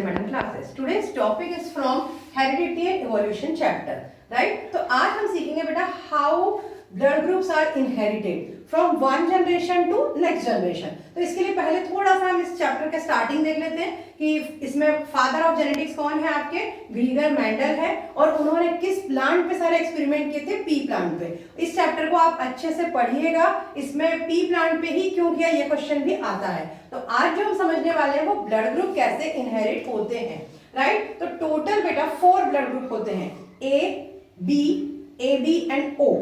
Madam classes. Today's topic is from heredity and evolution chapter, right. तो आज हम सीखेंगे बेटा how blood groups are inherited from one generation to next generation. तो इसके लिए पहले थोड़ा सा हम इस चैप्टर का स्टार्टिंग देख लेते हैं कि इसमें फादर ऑफ जेनेटिक्स कौन है आपके, ग्रीगर मेंडल है, और उन्होंने किस प्लांट पे सारे एक्सपेरिमेंट किए थे, पी प्लांट पे। इस चैप्टर को आप अच्छे से पढ़िएगा, इसमें पी प्लांट पे ही क्यों किया ये क्वेश्चन भी आता है। तो आज जो हम समझने वाले हैं वो ब्लड ग्रुप कैसे इनहेरिट होते हैं, राइट। तो टोटल बेटा 4 ब्लड ग्रुप होते हैं, A B and O,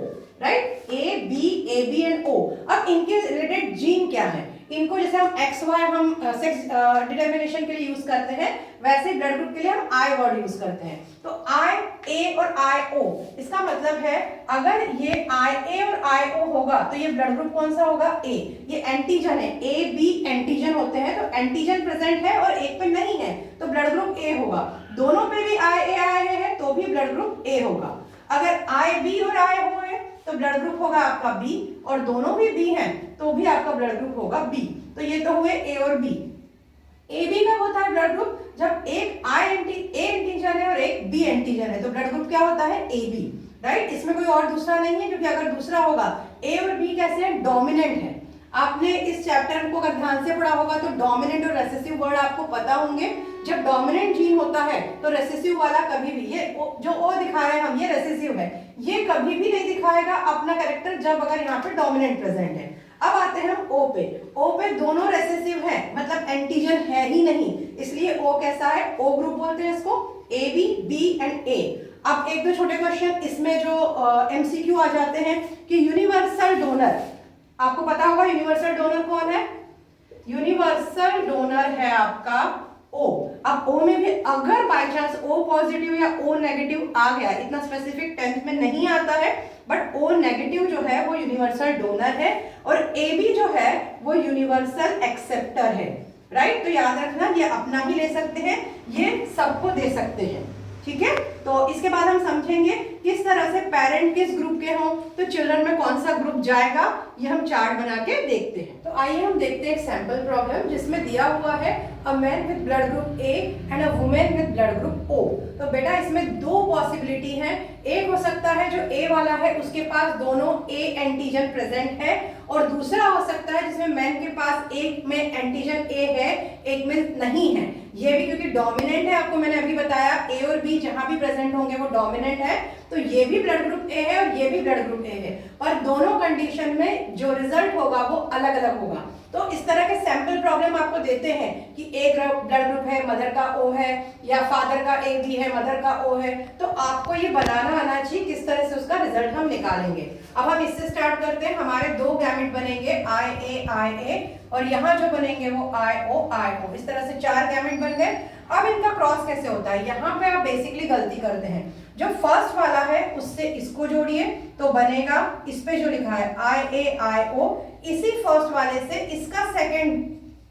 right. A B and O. अब इनके रिलेटेड जीन क्या है, इनको जैसे हम एक्स वाई हम सेक्स डिटर्मिनेशन के लिए यूज करते हैं, वैसे ब्लड ग्रुप के लिए हम आई वर्ड यूज करते हैं। तो आई ए और आई ओ, इसका मतलब है अगर ये आई ए और आई ओ होगा तो ये ब्लड ग्रुप कौन सा होगा, ए। ये एंटीजन है, ए बी एंटीजन होते हैं, तो एंटीजन प्रेजेंट है और एक पे नहीं है तो ब्लड ग्रुप ए होगा। दोनों पे भी आई ए है तो भी ब्लड ग्रुप ए होगा। अगर आई बी और आई ओ है तो ब्लड ग्रुप होगा आपका बी, और दोनों भी बी हैं तो भी आपका ब्लड ग्रुप होगा बी। तो ये तो हुए ए और बी। ए बी का होता है ब्लड ग्रुप जब एक ए एंटीजन है और एक बी एंटीजन है, तो ब्लड ग्रुप क्या होता है, ए बी, राइट। इसमें कोई और दूसरा नहीं है, क्योंकि अगर दूसरा होगा, ए और बी कैसे है, डोमिनेंट है। आपने इस चैप्टर को अगर ध्यान से पढ़ा होगा तो डोमिनेंट और रेसेसिव वर्ड आपको पता होंगे। जब डोमिनेंट जीन होता है तो रेसेसिव वाला कभी भी, ये जो ओ दिखा रहे हैं हम, ये रेसेसिव है, ये कभी भी नहीं दिखाएगा अपना कैरेक्टर जब अगर यहाँ पे डोमिनेंट प्रेजेंट है। अब आते हैं हम ओ पे। ओ पे दोनों रेसेसिव है, मतलब एंटीजन है ही नहीं, इसलिए ओ कैसा है, ओ ग्रुप बोलते हैं इसको, ए बी एंड ए। अब एक दो छोटे क्वेश्चन इसमें जो एमसीक्यू आ जाते हैं कि यूनिवर्सल डोनर, आपको पता होगा यूनिवर्सल डोनर कौन है, यूनिवर्सल डोनर है आपका ओ। अब ओ में भी अगर बाय चांस ओ पॉजिटिव या ओ नेगेटिव आ गया, इतना स्पेसिफिक 10th में नहीं आता है, बट ओ नेगेटिव जो है वो यूनिवर्सल डोनर है, और ए बी जो है वो यूनिवर्सल एक्सेप्टर है, राइट। तो याद रखना, ये अपना ही ले सकते हैं, ये सबको दे सकते हैं, ठीक है। तो इसके बाद हम समझेंगे किस तरह से पेरेंट किस ग्रुप के हों तो चिल्ड्रन में कौन सा ग्रुप जाएगा, ये हम चार्ट बना के देखते हैं। तो आइए हम देखते हैं एक सैंपल प्रॉब्लम जिसमें दिया हुआ है a man with blood group A and a women with blood group O. तो बेटा इसमें दो पॉसिबिलिटी है, एक हो सकता है जो ए वाला है उसके पास दोनों ए एंटीजन प्रेजेंट है, और दूसरा हो सकता है जिसमें मैन के पास एक में एंटीजन ए है एक में नहीं है। ये भी क्योंकि डोमिनेंट है, आपको मैंने अभी बताया ए और बी जहां भी प्रेजेंट होंगे वो डोमिनेंट है, तो ये भी ब्लड ग्रुप ए है और ये भी ब्लड ग्रुप ए है, और दोनों कंडीशन में जो रिजल्ट होगा वो अलग अलग होगा। तो इस तरह के सैंपल प्रॉब्लम आपको देते हैं कि एक ब्लड ग्रुप है, मदर का ओ है, या फादर का ए बी है, मदर का ओ है, तो आपको ये बनाना आना चाहिए किस तरह से उसका रिजल्ट हम निकालेंगे। अब हम इससे स्टार्ट करते हैं। हमारे दो गैमेट बनेंगे आई ए, और यहाँ जो बनेंगे वो आई ओ। इस तरह से 4 गैमेट बन गए। अब इनका क्रॉस कैसे होता है, यहाँ पे आप बेसिकली गलती करते हैं, जो फर्स्ट वाला है उससे इसको जोड़िए तो बनेगा, इस पे जो लिखा है आई ओ, इसी फर्स्ट वाले से इसका सेकंड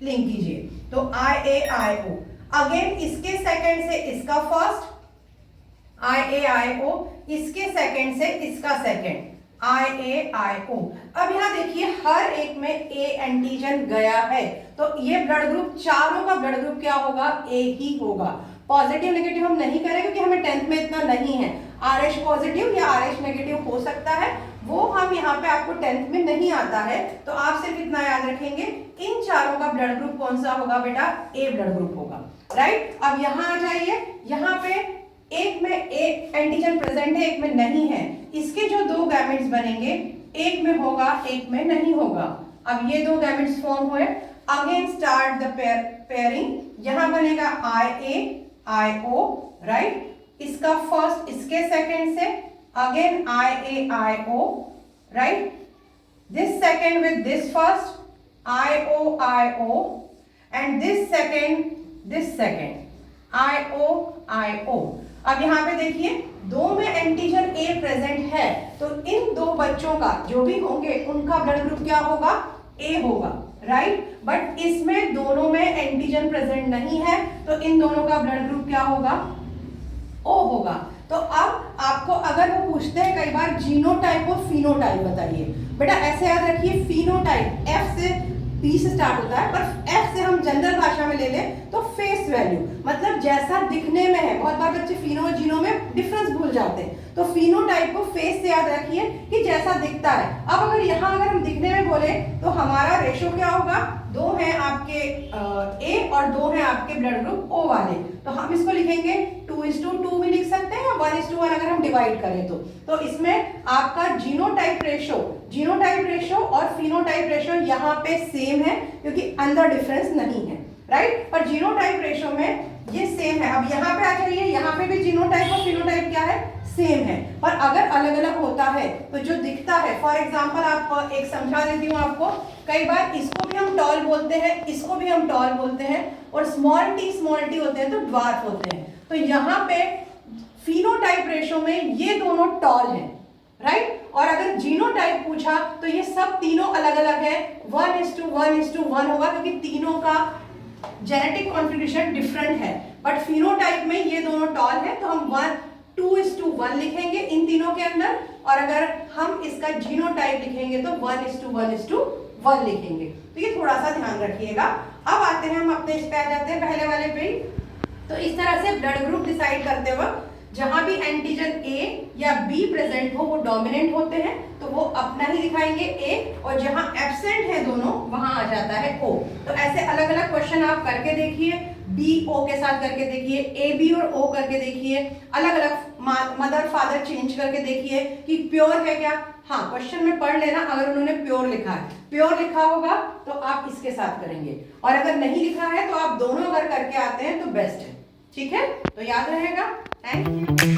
लिंक कीजिए तो आई ओ। अगेन इसके सेकंड से इसका फर्स्ट आई ओ, इसके सेकंड से इसका सेकंड आई ओ। अब यहाँ देखिए हर एक में ए एंटीजन गया है, तो ये ब्लड ग्रुप, चारों का ब्लड ग्रुप क्या होगा, ए ही होगा। पॉजिटिव नेगेटिव हम नहीं करेंगे क्योंकि हमें 10th में इतना नहीं है, आरएच पॉजिटिव या आरएच नेगेटिव हो सकता है, वो हम यहाँ पे आपको 10th में नहीं आता है। तो आप सिर्फ इतना याद रखेंगे इन चारों का ब्लड ग्रुप कौन सा होगा बेटा, ए ब्लड ग्रुप होगा, राइट। अब यहाँ आ जाइए, यहाँ पे एक में ए एंटीजन प्रेजेंट है एक में नहीं है, इसके जो दो गैमेट्स बनेंगे एक में होगा एक में नहीं होगा। अब ये दो गैमेट्स फॉर्म हुए, अगेन स्टार्ट द पेयरिंग, यहाँ बनेगा आई ओ, राइट। इसका फर्स्ट इसके सेकंड से again I O, right. This second with this first I O, and this second I O. अब यहाँ पे देखिए दो में एंटीजन ए प्रेजेंट है, तो इन दो बच्चों का जो भी होंगे उनका ब्लड ग्रुप क्या होगा, ए होगा, राइट। बट इसमें दोनों में एंटीजन प्रेजेंट नहीं है, तो इन दोनों का ब्लड ग्रुप क्या होगा, ओ होगा। तो अब आपको अगर वो पूछते हैं कई बार जीनोटाइप और फिनोटाइप बताइए, बेटा ऐसे याद रखिए, फिनोटाइप एफ से P से स्टार्ट होता है, पर F से हम जनरल भाषा में ले लें तो फेस वैल्यू, मतलब जैसा दिखने में है। बहुत बार बच्चे फिनो और जीनो में डिफरेंस भूल जाते हैं, तो फिनोटाइप को फेस से याद रखिए कि जैसा दिखता है। अब अगर यहाँ अगर हम दिखने में बोले तो हमारा रेशो क्या होगा, 2 हैं आपके ए और 2 हैं आपके ब्लड ग्रुप ओ वाले, तो हम इसको लिखेंगे 2:2 भी लिख सकते हैं, 1:1 अगर हम डिवाइड करें तो इसमें आपका जीनोटाइप रेशो और फिनोटाइप रेशो यहाँ पे सेम है क्योंकि अंदर डिफरेंस नहीं है, राइट। पर जीनोटाइप रेशो में ये सेम है। अब यहाँ पे आ जाइए, यहाँ पे भी जीनोटाइप और फिनोटाइप क्या है, सेम है, पर अगर अलग अलग होता है तो जो दिखता है, फॉर एग्जांपल आप एक समझा देती हूँ आपको, कई बार इसको भी हम टॉल बोलते हैं, इसको भी हम टॉल बोलते हैं, और स्मॉल टी होते हैं तो ड्वार्फ होते हैं। तो यहाँ पे फिनोटाइप रेशो में ये दोनों टॉल हैं, राइट। और अगर जीनोटाइप पूछा तो ये सब तीनों अलग अलग है, 1:1 होगा क्योंकि तीनों का जेनेटिक कॉन्फ़िगरेशन डिफरेंट है। बट फिनोटाइप में ये दोनों टॉल है तो हम 2:1 लिखेंगे इन तीनों के अंदर, और अगर हम इसका जीनोटाइप लिखेंगे तो 1:1 लिखेंगे। तो ये थोड़ा सा ध्यान रखिएगा। अब आते हैं हम अपने इस पे आ जाते हैं पहले वाले पे। तो इस तरह से ब्लड ग्रुप डिसाइड करते वक्त जहां भी एंटीजन ए या बी प्रेजेंट हो वो डोमिनेंट होते हैं तो वो अपना ही दिखाएंगे ए, और जहां एब्सेंट है दोनों वहां आ जाता है ओ। तो ऐसे अलग अलग क्वेश्चन आप करके देखिए, बी ओ के साथ करके देखिए, ए बी और ओ करके देखिए, अलग अलग मदर फादर चेंज करके देखिए कि प्योर है क्या। हाँ, क्वेश्चन में पढ़ लेना, अगर उन्होंने प्योर लिखा है, प्योर लिखा होगा तो आप इसके साथ करेंगे, और अगर नहीं लिखा है तो आप दोनों अगर करके आते हैं तो बेस्ट है, ठीक है। तो याद रहेगा। Thank you.